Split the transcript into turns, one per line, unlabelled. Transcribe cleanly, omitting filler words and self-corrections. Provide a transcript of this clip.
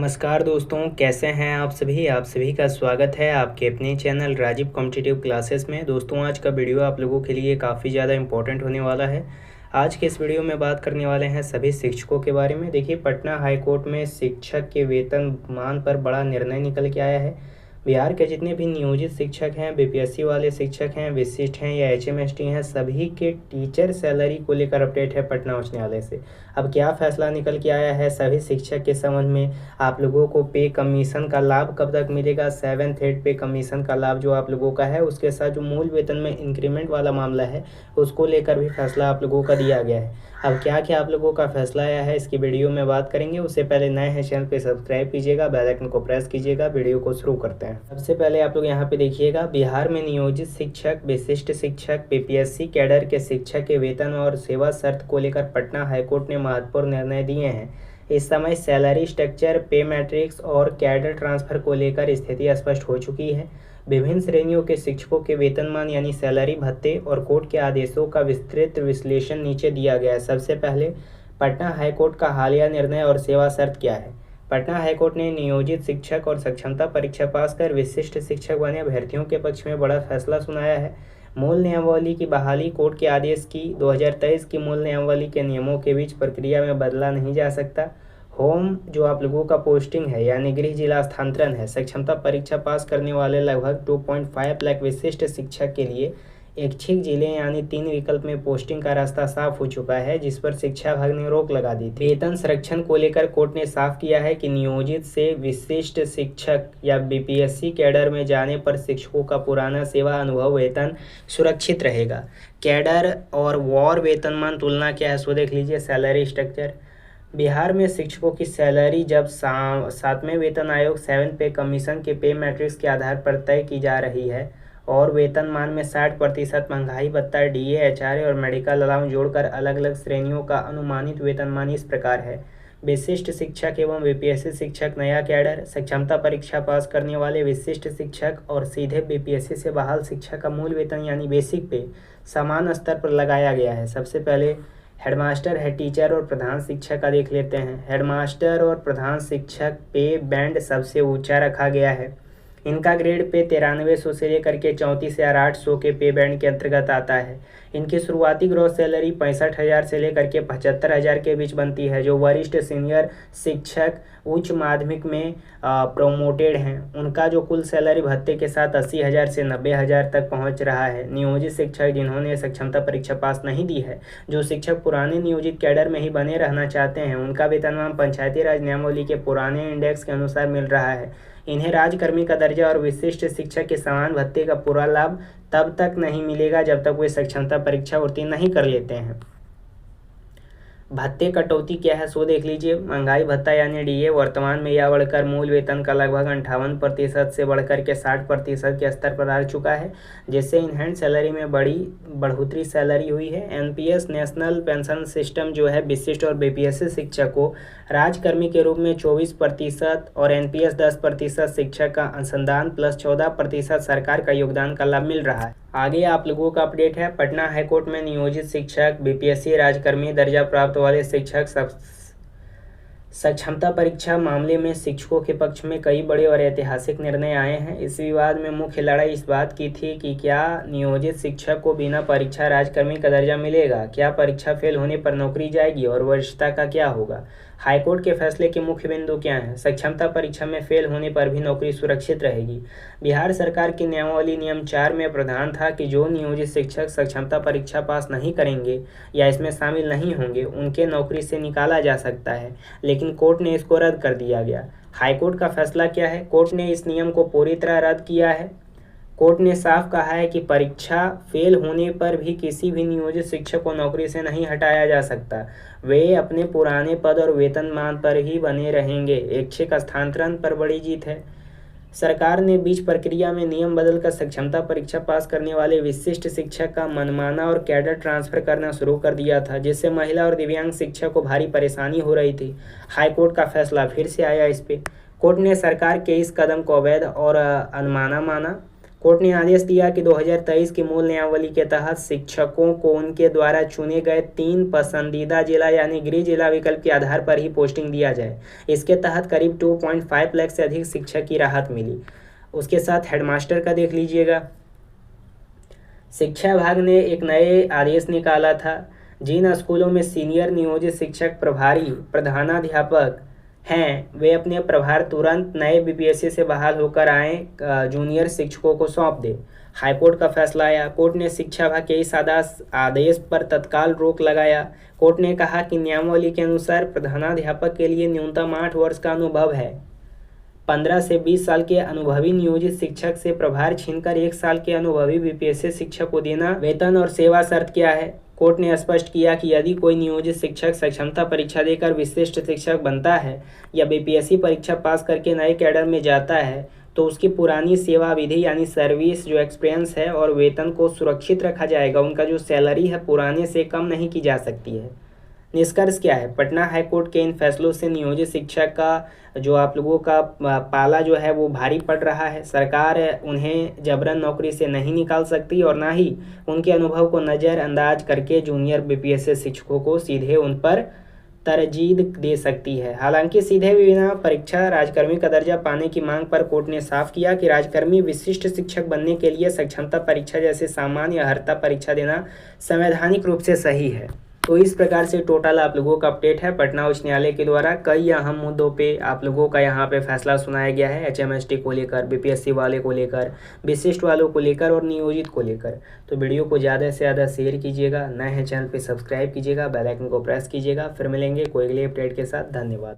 नमस्कार दोस्तों, कैसे हैं आप सभी का स्वागत है आपके अपने चैनल राजीव कॉम्पिटिटिव क्लासेस में। दोस्तों, आज का वीडियो आप लोगों के लिए काफ़ी ज़्यादा इम्पोर्टेंट होने वाला है। आज के इस वीडियो में बात करने वाले हैं सभी शिक्षकों के बारे में। देखिए, पटना हाई कोर्ट में शिक्षक के वेतनमान पर बड़ा निर्णय निकल के आया है। बिहार के जितने भी नियोजित शिक्षक हैं, बीपीएससी वाले शिक्षक हैं, विशिष्ट हैं या एचएमएसटी हैं, सभी के टीचर सैलरी को लेकर अपडेट है पटना उच्च न्यायालय से। अब क्या फैसला निकल के आया है सभी शिक्षक के संबंध में, आप लोगों को पे कमीशन का लाभ कब तक मिलेगा, 7th पे कमीशन का लाभ जो आप लोगों का है, उसके साथ जो मूल वेतन में इंक्रीमेंट वाला मामला है उसको लेकर भी फैसला आप लोगों का दिया गया है। अब क्या क्या आप लोगों का फैसला आया है इसकी वीडियो में बात करेंगे। उससे पहले नए हैं चैनल पे सब्सक्राइब कीजिएगा, बेल आइकन को प्रेस कीजिएगा। वीडियो को शुरू करते हैं। सबसे पहले आप लोग यहाँ पे देखिएगा, बिहार में नियोजित शिक्षक, विशिष्ट शिक्षक, बीपीएससी कैडर के शिक्षक के वेतन और सेवा शर्त को लेकर पटना हाईकोर्ट ने महत्वपूर्ण निर्णय दिए हैं। इस समय सैलरी स्ट्रक्चर, पे मैट्रिक्स और कैडर ट्रांसफर को लेकर स्थिति स्पष्ट हो चुकी है। विभिन्न श्रेणियों के शिक्षकों के वेतनमान यानी सैलरी भत्ते और कोर्ट के आदेशों का विस्तृत विश्लेषण नीचे दिया गया है। सबसे पहले पटना हाईकोर्ट का हालिया निर्णय और सेवा शर्त क्या है। पटना हाईकोर्ट ने नियोजित शिक्षक और सक्षमता परीक्षा पास कर विशिष्ट शिक्षक बने अभ्यर्थियों के पक्ष में बड़ा फैसला सुनाया है। मूल नियमावली की बहाली, कोर्ट के आदेश की 2023 की मूल नियमावली के नियमों के बीच प्रक्रिया में बदला नहीं जा सकता। होम जो आप लोगों का पोस्टिंग है यानी गृह जिला स्थानांतरण है। सक्षमता परीक्षा पास करने वाले लगभग 2.5 लाख विशिष्ट शिक्षक के लिए इच्छित जिले यानी 3 विकल्प में पोस्टिंग का रास्ता साफ हो चुका है, जिस पर शिक्षा विभाग ने रोक लगा दी थी। वेतन संरक्षण को लेकर कोर्ट ने साफ किया है कि नियोजित से विशिष्ट शिक्षक या बीपीएससी कैडर में जाने पर शिक्षकों का पुराना सेवा अनुभव वेतन सुरक्षित रहेगा। कैडर और वॉर वेतनमान तुलना क्या है सो देख लीजिए। सैलरी स्ट्रक्चर, बिहार में शिक्षकों की सैलरी जब 7वें वेतन आयोग 7 पे कमीशन के पे मैट्रिक्स के आधार पर तय की जा रही है और वेतनमान में 60% महंगाई भत्ता, डीए, एचआरए और मेडिकल अलाउंस जोड़कर अलग अलग श्रेणियों का अनुमानित वेतनमान इस प्रकार है। विशिष्ट शिक्षक एवं बीपीएससी शिक्षक नया कैडर, सक्षमता परीक्षा पास करने वाले विशिष्ट शिक्षक और सीधे बीपीएससी से बहाल शिक्षक का मूल वेतन यानी बेसिक पे समान स्तर पर लगाया गया है। सबसे पहले हेडमास्टर, हेड टीचर और प्रधान शिक्षक का देख लेते हैं। हेडमास्टर और प्रधान शिक्षक पे बैंड सबसे ऊंचा रखा गया है। इनका ग्रेड पे 9300 से लेकर के 34,800 के पे बैंड के अंतर्गत आता है। इनकी शुरुआती ग्रॉस सैलरी 65,000 से लेकर के 75,000 के बीच बनती है। जो वरिष्ठ सीनियर शिक्षक उच्च माध्यमिक में प्रोमोटेड हैं, उनका जो कुल सैलरी भत्ते के साथ 80,000 से 90,000 तक पहुंच रहा है। नियोजित शिक्षक जिन्होंने सक्षमता परीक्षा पास नहीं दी है, जो शिक्षक पुराने नियोजित कैडर में ही बने रहना चाहते हैं, उनका वेतनमान पंचायती राज नियमावली के पुराने इंडेक्स के अनुसार मिल रहा है। इन्हें राजकर्मी का दर्जा और विशिष्ट शिक्षक के समान भत्ते का पूरा लाभ तब तक नहीं मिलेगा जब तक वे सक्षमता परीक्षा उत्तीर्ण नहीं कर लेते हैं। भत्ते कटौती क्या है सो देख लीजिए। महंगाई भत्ता यानी डीए वर्तमान में यह बढ़कर मूल वेतन का लगभग 58% से बढ़कर के 60% के स्तर पर आ चुका है, जिससे इन हैंड सैलरी में बड़ी बढ़ोतरी सैलरी हुई है। एनपीएस नेशनल पेंशन सिस्टम जो है विशिष्ट और बीपीएससी शिक्षक को राजकर्मी के रूप में 24% और एनपीएस 10% शिक्षक का अनुसंधान प्लस 14% सरकार का योगदान का लाभ मिल रहा है। आगे आप लोगों का अपडेट है, पटना हाईकोर्ट में नियोजित शिक्षक, बीपीएससी राजकर्मी दर्जा प्राप्त वाले शिक्षक सक्षमता परीक्षा मामले में शिक्षकों के पक्ष में कई बड़े और ऐतिहासिक निर्णय आए हैं। इस विवाद में मुख्य लड़ाई इस बात की थी कि क्या नियोजित शिक्षक को बिना परीक्षा राजकर्मी का दर्जा मिलेगा, क्या परीक्षा फेल होने पर नौकरी जाएगी और वरिष्ठता का क्या होगा। हाईकोर्ट के फैसले के मुख्य बिंदु क्या हैं। सक्षमता परीक्षा में फेल होने पर भी नौकरी सुरक्षित रहेगी। बिहार सरकार की नियमावली नियम 4 में प्रावधान था कि जो नियोजित शिक्षक सक्षमता परीक्षा पास नहीं करेंगे या इसमें शामिल नहीं होंगे, उनके नौकरी से निकाला जा सकता है, लेकिन कोर्ट ने इसको रद्द कर दिया गया। हाईकोर्ट का फैसला क्या है। कोर्ट ने इस नियम को पूरी तरह रद्द किया है। कोर्ट ने साफ कहा है कि परीक्षा फेल होने पर भी किसी भी नियोजित शिक्षक को नौकरी से नहीं हटाया जा सकता। वे अपने पुराने पद और वेतनमान पर ही बने रहेंगे। ऐच्छिक स्थानांतरण पर बड़ी जीत है। सरकार ने बीच प्रक्रिया में नियम बदलकर सक्षमता परीक्षा पास करने वाले विशिष्ट शिक्षक का मनमाना और कैडर ट्रांसफर करना शुरू कर दिया था, जिससे महिला और दिव्यांग शिक्षक को भारी परेशानी हो रही थी। हाईकोर्ट का फैसला फिर से आया इस पे। कोर्ट ने सरकार के इस कदम को अवैध और अनमाना माना। कोर्ट ने आदेश दिया कि 2023 की मूल नियमावली के तहत शिक्षकों को उनके द्वारा चुने गए 3 पसंदीदा जिला यानी गृह जिला विकल्प के आधार पर ही पोस्टिंग दिया जाए। इसके तहत करीब 2.5 लाख से अधिक शिक्षक की राहत मिली। उसके साथ हेडमास्टर का देख लीजिएगा। शिक्षा विभाग ने एक नए आदेश निकाला था। जिन स्कूलों में सीनियर नियोजित शिक्षक प्रभारी प्रधानाध्यापक हैं वे अपने प्रभार तुरंत नए बीपीएससी से बहाल होकर आए जूनियर शिक्षकों को सौंप दे। हाईकोर्ट का फैसला आया। कोर्ट ने शिक्षा विभाग के इस आदेश पर तत्काल रोक लगाया। कोर्ट ने कहा कि नियमावली के अनुसार प्रधानाध्यापक के लिए न्यूनतम 8 वर्ष का अनुभव है। 15 से 20 साल के अनुभवी नियोजित शिक्षक से प्रभार छीनकर 1 साल के अनुभवी बीपीएससी शिक्षक को देना वेतन और सेवा शर्त क्या है। कोर्ट ने स्पष्ट किया कि यदि कोई नियोजित शिक्षक सक्षमता परीक्षा देकर विशिष्ट शिक्षक बनता है या बीपीएससी परीक्षा पास करके नए कैडर में जाता है तो उसकी पुरानी सेवा विधि यानी सर्विस जो एक्सपीरियंस है और वेतन को सुरक्षित रखा जाएगा। उनका जो सैलरी है पुराने से कम नहीं की जा सकती है। निष्कर्ष क्या है? पटना हाईकोर्ट के इन फैसलों से नियोजित शिक्षक का जो आप लोगों का पाला जो है वो भारी पड़ रहा है। सरकार उन्हें जबरन नौकरी से नहीं निकाल सकती और ना ही उनके अनुभव को नज़रअंदाज करके जूनियर बीपीएससी शिक्षकों को सीधे उन पर तरजीह दे सकती है। हालांकि सीधे बिना परीक्षा राजकर्मी का दर्जा पाने की मांग पर कोर्ट ने साफ किया कि राजकर्मी विशिष्ट शिक्षक बनने के लिए सक्षमता परीक्षा जैसे सामान्य या अर्हता परीक्षा देना संवैधानिक रूप से सही है। तो इस प्रकार से टोटल आप लोगों का अपडेट है। पटना उच्च न्यायालय के द्वारा कई अहम मुद्दों पे आप लोगों का यहाँ पे फैसला सुनाया गया है। एचएमएसटी को लेकर, बीपीएससी वाले को लेकर, विशिष्ट वालों को लेकर और नियोजित को लेकर। तो वीडियो को ज़्यादा से ज़्यादा शेयर कीजिएगा। नए हैं चैनल पे सब्सक्राइब कीजिएगा, बेल आइकन को प्रेस कीजिएगा। फिर मिलेंगे कोई अगले अपडेट के साथ। धन्यवाद।